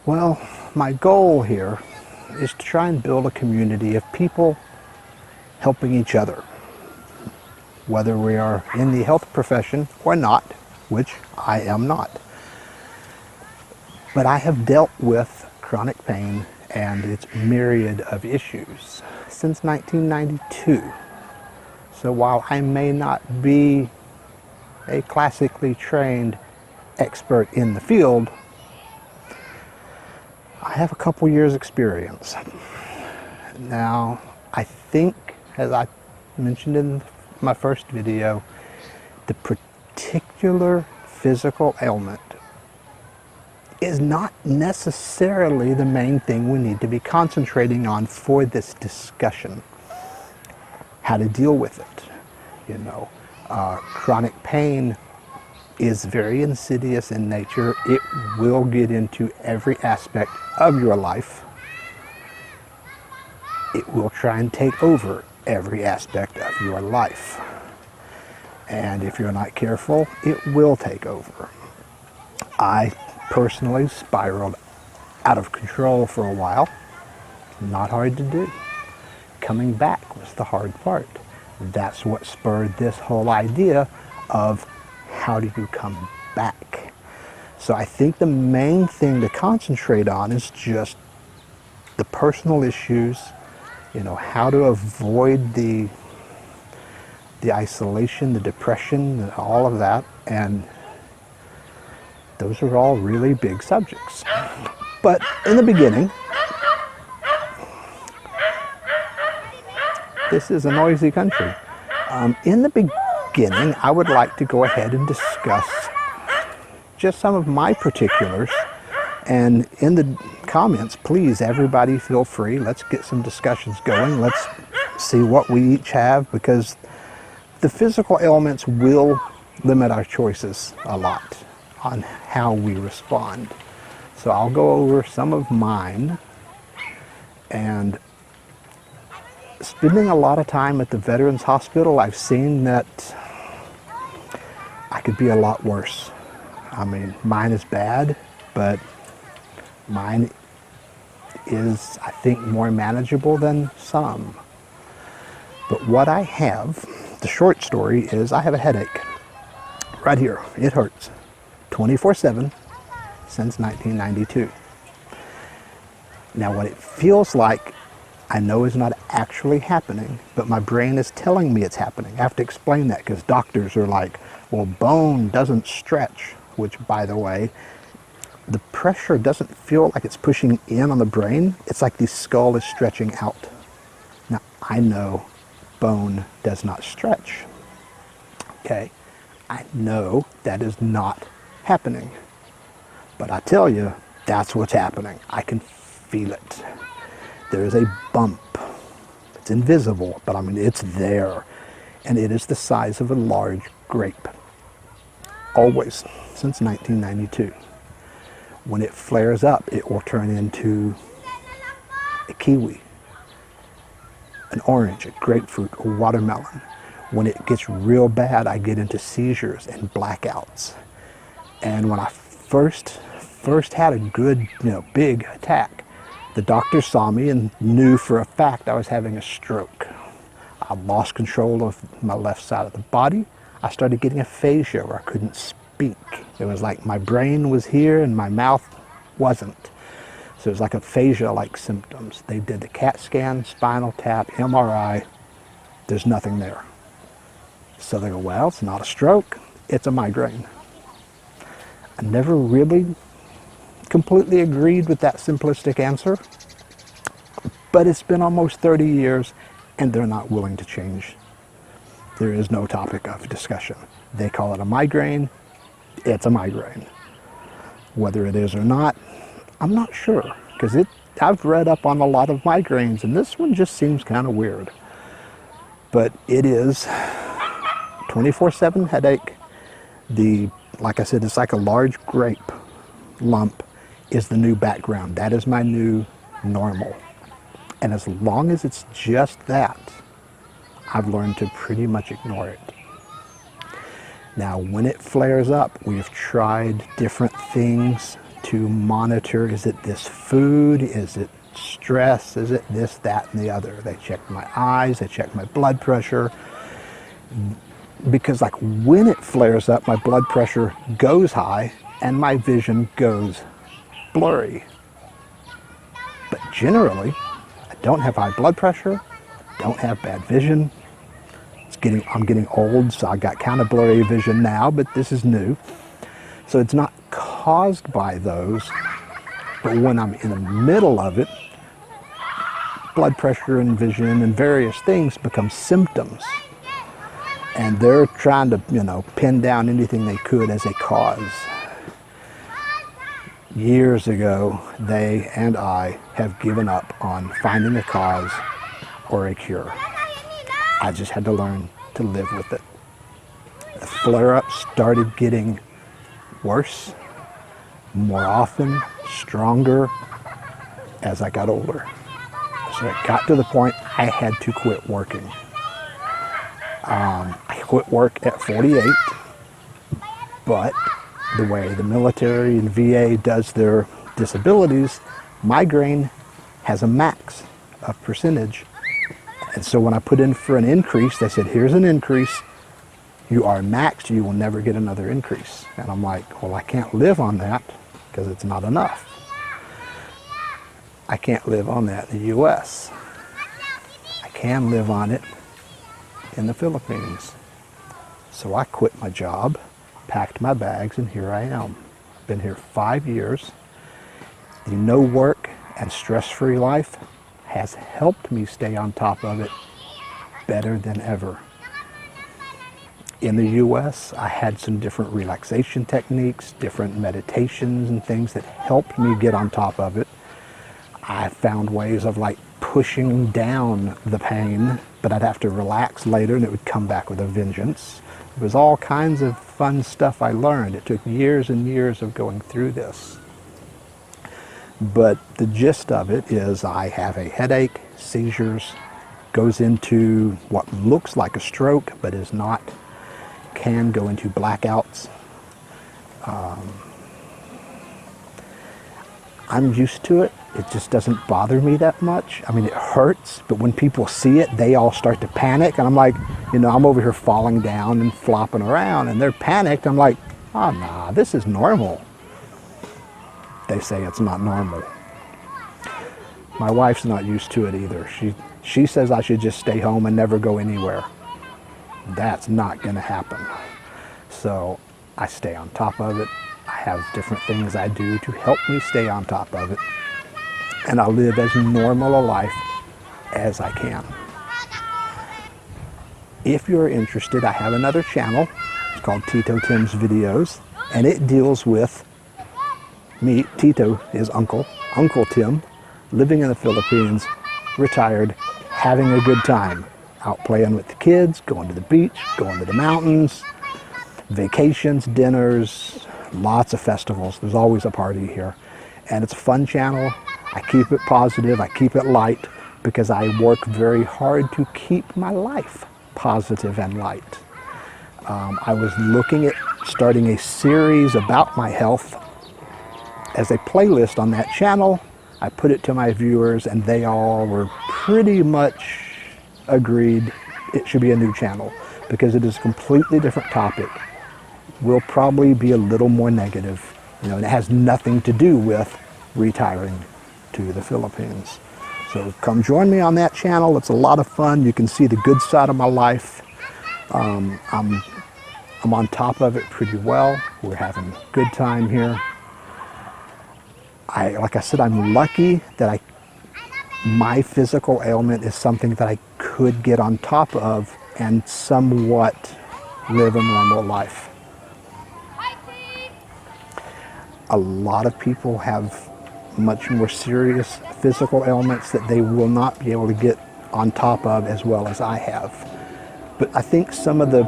Well, my goal here is to try and build a community of people helping each other, whether we are in the health profession or not, which I am not. But I have dealt with chronic pain and its myriad of issues since 1992. So while I may not be a classically trained expert in the field, I have a couple years experience. Now, I think, as I mentioned in my first video, the particular physical ailment is not necessarily the main thing we need to be concentrating on for this discussion. How to deal with it. You know, chronic pain is very insidious in nature. It will get into every aspect of your life. It will try and take over every aspect of your life. And if you're not careful, it will take over. I personally spiraled out of control for a while. Not hard to do. Coming back was the hard part. That's what spurred this whole idea of how do you come back. So I think the main thing to concentrate on is just the personal issues, you know, how to avoid the isolation, the depression, all of that, and those are all really big subjects. But in the beginning, this is a noisy country. In the beginning, I would like to go ahead and discuss just some of my particulars. And in the comments, please, everybody feel free. Let's get some discussions going. Let's see what we each have, because the physical ailments will limit our choices a lot on how we respond. So I'll go over some of mine. And spending a lot of time at the Veterans Hospital, I've seen that I could be a lot worse. I mean, mine is bad, but mine is, I think, more manageable than some. But what I have, the short story is I have a headache right here. It hurts 24/7 since 1992. Now, what it feels like, I know is not actually happening, but my brain is telling me it's happening. I have to explain that because doctors are like, well, bone doesn't stretch, which, by the way, the pressure doesn't feel like it's pushing in on the brain. It's like the skull is stretching out. Now, I know bone does not stretch. Okay? I know that is not happening. But I tell you, that's what's happening. I can feel it. There is a bump. It's invisible, but I mean, it's there. And it is the size of a large grape. Always, since 1992. When it flares up, it will turn into a kiwi, an orange, a grapefruit, a watermelon. When it gets real bad, I get into seizures and blackouts. And when I first had a good, big attack, the doctor saw me and knew for a fact I was having a stroke. I lost control of my left side of the body. I started getting aphasia where I couldn't speak. It was like my brain was here and my mouth wasn't. So it was like aphasia-like symptoms. They did the CAT scan, spinal tap, MRI. There's nothing there. So they go, well, it's not a stroke, it's a migraine. I never really completely agreed with that simplistic answer, but it's been almost 30 years and they're not willing to change. There is no topic of discussion. They call it a migraine, it's a migraine. Whether it is or not, I'm not sure, because I've read up on a lot of migraines and this one just seems kind of weird. But it is 24/7 headache. Like I said, it's like a large grape lump is the new background. That is my new normal. And as long as it's just that, I've learned to pretty much ignore it. Now, when it flares up, we've tried different things to monitor, is it this food, is it stress, is it this, that, and the other. They checked my eyes, they checked my blood pressure, because like when it flares up, my blood pressure goes high and my vision goes blurry. But generally, I don't have high blood pressure, don't have bad vision. I'm getting old, so I got kind of blurry vision now, but this is new. So it's not caused by those, but when I'm in the middle of it, blood pressure and vision and various things become symptoms. And they're trying to, pin down anything they could as a cause. Years ago, they and I have given up on finding a cause or a cure. I just had to learn to live with it. The flare-ups started getting worse, more often, stronger as I got older. So it got to the point I had to quit working. I quit work at 48, but the way the military and VA does their disabilities, migraine has a max of percentage. And so when I put in for an increase, they said, here's an increase. You are maxed, you will never get another increase. And I'm like, well, I can't live on that because it's not enough. I can't live on that in the US. I can live on it in the Philippines. So I quit my job, packed my bags, and here I am. Been here 5 years. The no work and stress-free life has helped me stay on top of it better than ever. In the US, I had some different relaxation techniques, different meditations and things that helped me get on top of it. I found ways of like pushing down the pain, but I'd have to relax later and it would come back with a vengeance. It was all kinds of fun stuff I learned. It took years and years of going through this. But the gist of it is I have a headache, seizures, goes into what looks like a stroke but is not, can go into blackouts. I'm used to it. It just doesn't bother me that much. I mean, it hurts, but when people see it, they all start to panic. And I'm like, I'm over here falling down and flopping around, and they're panicked. I'm like, oh, nah, this is normal. They say it's not normal. My wife's not used to it either. She says I should just stay home and never go anywhere. That's not going to happen. So I stay on top of it. I have different things I do to help me stay on top of it. And I live as normal a life as I can. If you're interested, I have another channel. It's called Tito Tim's Videos, and it deals with me, Tito, his uncle, Uncle Tim, living in the Philippines, retired, having a good time, out playing with the kids, going to the beach, going to the mountains, vacations, dinners, lots of festivals. There's always a party here. And it's a fun channel. I keep it positive, I keep it light, because I work very hard to keep my life positive and light. I was looking at starting a series about my health as a playlist on that channel. I put it to my viewers and they all were pretty much agreed it should be a new channel because it is a completely different topic. Will probably be a little more negative, and it has nothing to do with retiring to the Philippines. So come join me on that channel. It's a lot of fun. You can see the good side of my life. I'm on top of it pretty well. We're having a good time here. Like I said, I'm lucky that my physical ailment is something that I could get on top of and somewhat live a normal life. A lot of people have much more serious physical ailments that they will not be able to get on top of as well as I have. But I think some of the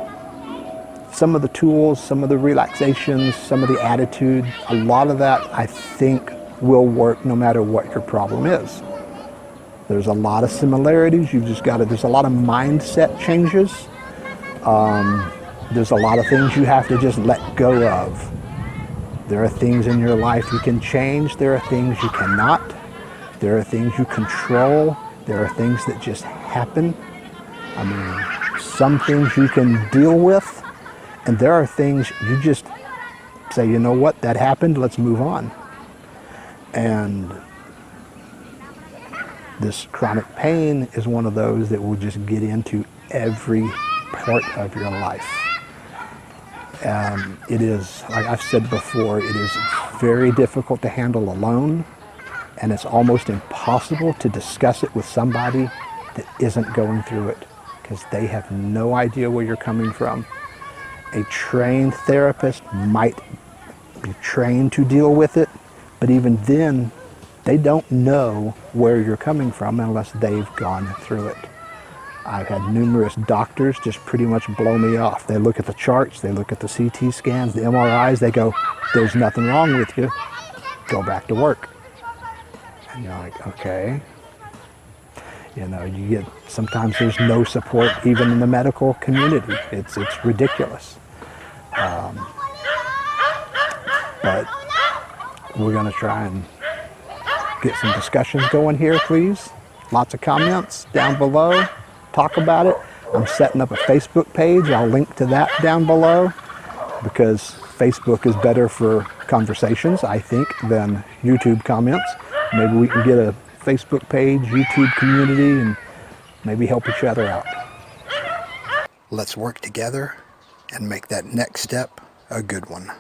tools, some of the relaxations, some of the attitude, a lot of that I think will work no matter what your problem is. There's a lot of similarities. There's a lot of mindset changes. There's a lot of things you have to just let go of. There are things in your life you can change. There are things you cannot. There are things you control. There are things that just happen. I mean, some things you can deal with, and there are things you just say, you know what, that happened, let's move on. And this chronic pain is one of those that will just get into every part of your life. It is, like I've said before, it is very difficult to handle alone, and it's almost impossible to discuss it with somebody that isn't going through it, because they have no idea where you're coming from. A trained therapist might be trained to deal with it, but even then, they don't know where you're coming from unless they've gone through it. I've had numerous doctors just pretty much blow me off. They look at the charts, they look at the CT scans, the MRIs, they go, there's nothing wrong with you, go back to work. And you're like, okay. You know, you get, sometimes there's no support even in the medical community. It's ridiculous. But we're gonna try and get some discussions going here, please. Lots of comments down below. Talk about it. I'm setting up a Facebook page. I'll link to that down below, because Facebook is better for conversations, I think, than YouTube comments. Maybe we can get a Facebook page, YouTube community, and maybe help each other out. Let's work together and make that next step a good one.